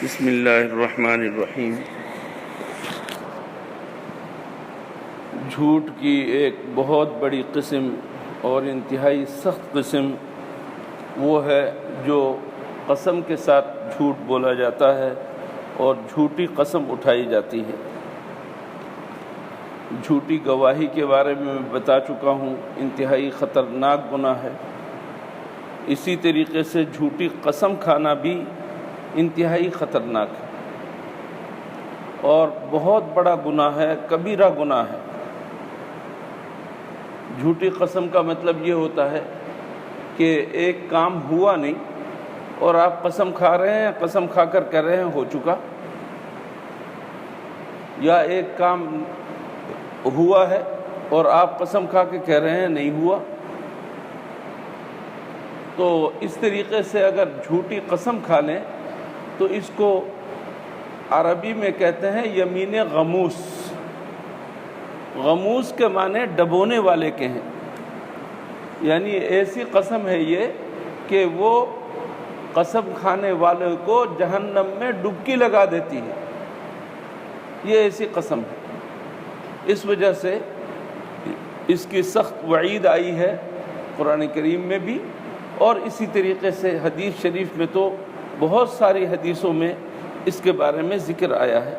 بسم اللہ الرحمن الرحیم۔ جھوٹ کی ایک بہت بڑی قسم اور انتہائی سخت قسم وہ ہے جو قسم کے ساتھ جھوٹ بولا جاتا ہے اور جھوٹی قسم اٹھائی جاتی ہے۔ جھوٹی گواہی کے بارے میں بتا چکا ہوں، انتہائی خطرناک گناہ ہے۔ اسی طریقے سے جھوٹی قسم کھانا بھی انتہائی خطرناک ہے اور بہت بڑا گناہ ہے، کبیرہ گناہ ہے۔ جھوٹی قسم کا مطلب یہ ہوتا ہے کہ ایک کام ہوا نہیں اور آپ قسم کھا رہے ہیں، قسم کھا کر کہہ رہے ہیں ہو چکا، یا ایک کام ہوا ہے اور آپ قسم کھا کے کہہ رہے ہیں نہیں ہوا۔ تو اس طریقے سے اگر جھوٹی قسم کھا لیں تو اس کو عربی میں کہتے ہیں یمین غموس۔ غموس کے معنی ڈبونے والے کے ہیں، یعنی ایسی قسم ہے یہ کہ وہ قسم کھانے والے کو جہنم میں ڈبکی لگا دیتی ہے۔ یہ ایسی قسم ہے، اس وجہ سے اس کی سخت وعید آئی ہے قرآن کریم میں بھی، اور اسی طریقے سے حدیث شریف میں تو بہت ساری حدیثوں میں اس کے بارے میں ذکر آیا ہے۔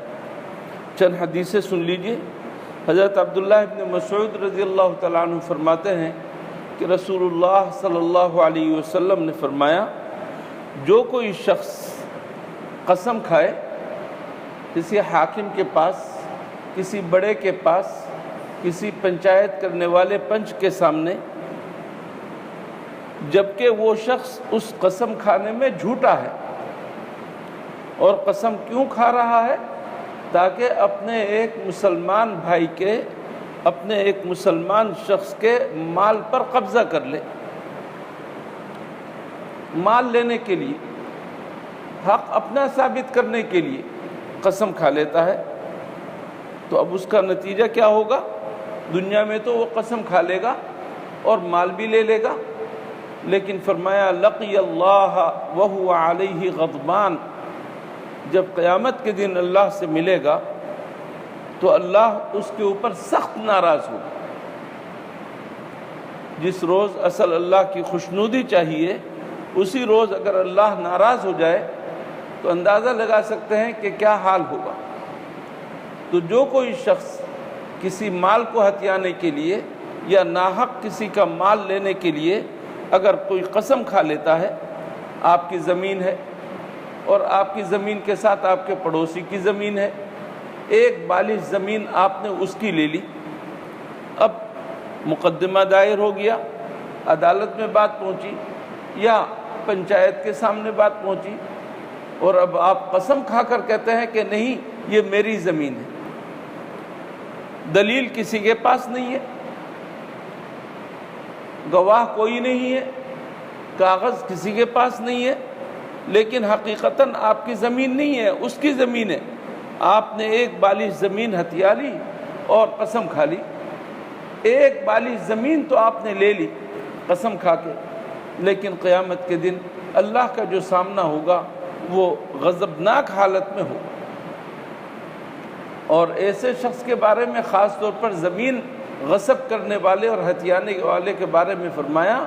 چند حدیثیں سن لیجئے۔ حضرت عبداللہ ابن مسعود رضی اللہ تعالیٰ عنہ فرماتے ہیں کہ رسول اللہ صلی اللہ علیہ وسلم نے فرمایا، جو کوئی شخص قسم کھائے کسی حاکم کے پاس، کسی بڑے کے پاس، کسی پنچایت کرنے والے پنچ کے سامنے، جبکہ وہ شخص اس قسم کھانے میں جھوٹا ہے، اور قسم کیوں کھا رہا ہے؟ تاکہ اپنے ایک مسلمان بھائی کے، اپنے ایک مسلمان شخص کے مال پر قبضہ کر لے، مال لینے کے لیے، حق اپنا ثابت کرنے کے لیے قسم کھا لیتا ہے۔ تو اب اس کا نتیجہ کیا ہوگا؟ دنیا میں تو وہ قسم کھا لے گا اور مال بھی لے لے گا، لیکن فرمایا لقی اللہ وہو علیہ غضبان، جب قیامت کے دن اللہ سے ملے گا تو اللہ اس کے اوپر سخت ناراض ہوگا۔ جس روز اصل اللہ کی خوشنودی چاہیے، اسی روز اگر اللہ ناراض ہو جائے تو اندازہ لگا سکتے ہیں کہ کیا حال ہوگا۔ تو جو کوئی شخص کسی مال کو ہتھیانے کے لیے یا ناحق کسی کا مال لینے کے لیے اگر کوئی قسم کھا لیتا ہے، آپ کی زمین ہے اور آپ کی زمین کے ساتھ آپ کے پڑوسی کی زمین ہے، ایک بالغ زمین آپ نے اس کی لے لی، اب مقدمہ دائر ہو گیا، عدالت میں بات پہنچی یا پنچایت کے سامنے بات پہنچی، اور اب آپ قسم کھا کر کہتے ہیں کہ نہیں یہ میری زمین ہے۔ دلیل کسی کے پاس نہیں ہے، گواہ کوئی نہیں ہے، کاغذ کسی کے پاس نہیں ہے، لیکن حقیقتاً آپ کی زمین نہیں ہے، اس کی زمین ہے۔ آپ نے ایک بالغ زمین ہتھیا لی اور قسم کھا لی۔ ایک بالغ زمین تو آپ نے لے لی قسم کھا کے، لیکن قیامت کے دن اللہ کا جو سامنا ہوگا وہ غضبناک حالت میں ہوگا۔ اور ایسے شخص کے بارے میں خاص طور پر زمین غصب کرنے والے اور ہتھیانے والے کے بارے میں فرمایا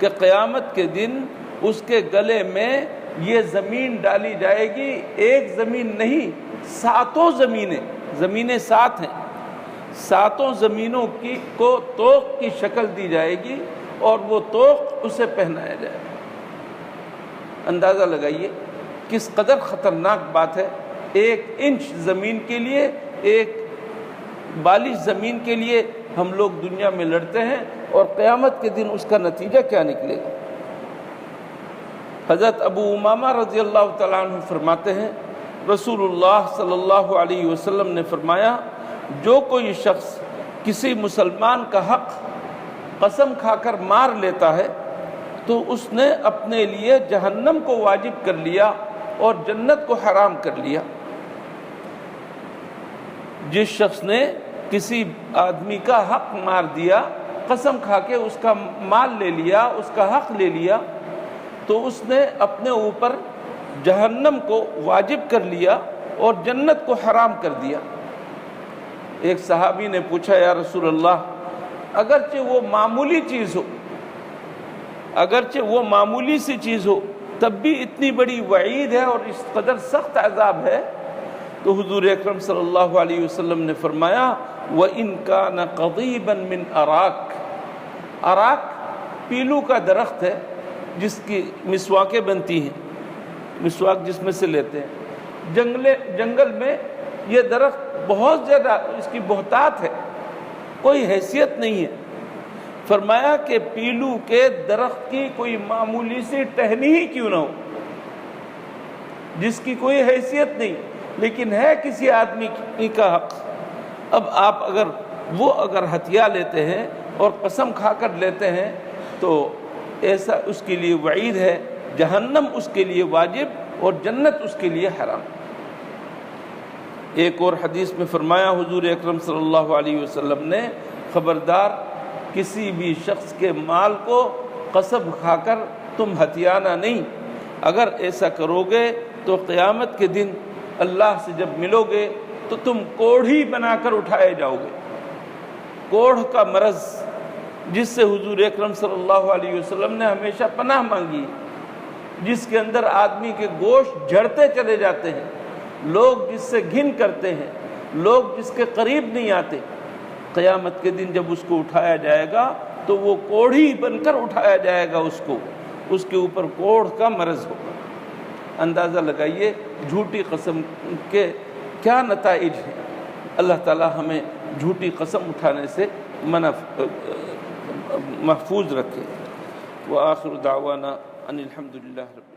کہ قیامت کے دن اس کے گلے میں یہ زمین ڈالی جائے گی، ایک زمین نہیں، ساتوں زمینیں، زمینیں سات ہیں، ساتوں زمینوں کو طوق کی شکل دی جائے گی اور وہ طوق اسے پہنایا جائے گا۔ اندازہ لگائیے کس قدر خطرناک بات ہے۔ ایک انچ زمین کے لیے، ایک بالغ زمین کے لیے ہم لوگ دنیا میں لڑتے ہیں، اور قیامت کے دن اس کا نتیجہ کیا نکلے گا؟ حضرت ابو امامہ رضی اللہ تعالیٰ عنہ فرماتے ہیں رسول اللہ صلی اللہ علیہ وسلم نے فرمایا، جو کوئی شخص کسی مسلمان کا حق قسم کھا کر مار لیتا ہے تو اس نے اپنے لیے جہنم کو واجب کر لیا اور جنت کو حرام کر لیا۔ جس شخص نے کسی آدمی کا حق مار دیا، قسم کھا کے اس کا مال لے لیا، اس کا حق لے لیا، تو اس نے اپنے اوپر جہنم کو واجب کر لیا اور جنت کو حرام کر دیا۔ ایک صحابی نے پوچھا یا رسول اللہ اگرچہ وہ معمولی چیز ہو، اگرچہ وہ معمولی سی چیز ہو تب بھی اتنی بڑی وعید ہے اور اس قدر سخت عذاب ہے؟ تو حضور اکرم صلی اللہ علیہ وسلم نے فرمایا وَإِن كَانَ قَضِيبًا مِّنْ أَرَاكَ، اراک پیلو کا درخت ہے جس کی مسواکیں بنتی ہیں، مسواک جس میں سے لیتے ہیں، جنگل میں یہ درخت بہت زیادہ اس کی بہتات ہے، کوئی حیثیت نہیں ہے۔ فرمایا کہ پیلو کے درخت کی کوئی معمولی سی ٹہنی ہی کیوں نہ ہو، جس کی کوئی حیثیت نہیں، لیکن ہے کسی آدمی کا حق۔ اب آپ اگر ہتھیا لیتے ہیں اور قسم کھا کر لیتے ہیں تو ایسا اس کے لیے وعید ہے، جہنم اس کے لیے واجب اور جنت اس کے لیے حرام۔ ایک اور حدیث میں فرمایا حضور اکرم صلی اللہ علیہ وسلم نے خبردار کسی بھی شخص کے مال کو قسم کھا کر تم ہتھیانا نہیں، اگر ایسا کرو گے تو قیامت کے دن اللہ سے جب ملو گے تو تم کوڑھی بنا کر اٹھائے جاؤ گے۔ کوڑھ کا مرض جس سے حضور اکرم صلی اللہ علیہ وسلم نے ہمیشہ پناہ مانگی، جس کے اندر آدمی کے گوشت جھڑتے چلے جاتے ہیں، لوگ جس سے گھن کرتے ہیں، لوگ جس کے قریب نہیں آتے، قیامت کے دن جب اس کو اٹھایا جائے گا تو وہ کوڑھی بن کر اٹھایا جائے گا، اس کے اوپر کوڑھ کا مرض ہوگا۔ اندازہ لگائیے جھوٹی قسم کے کیا نتائج ہیں۔ اللہ تعالی ہمیں جھوٹی قسم اٹھانے سے محفوظ رکھے۔ وآخر دعوانا ان الحمد للہ رب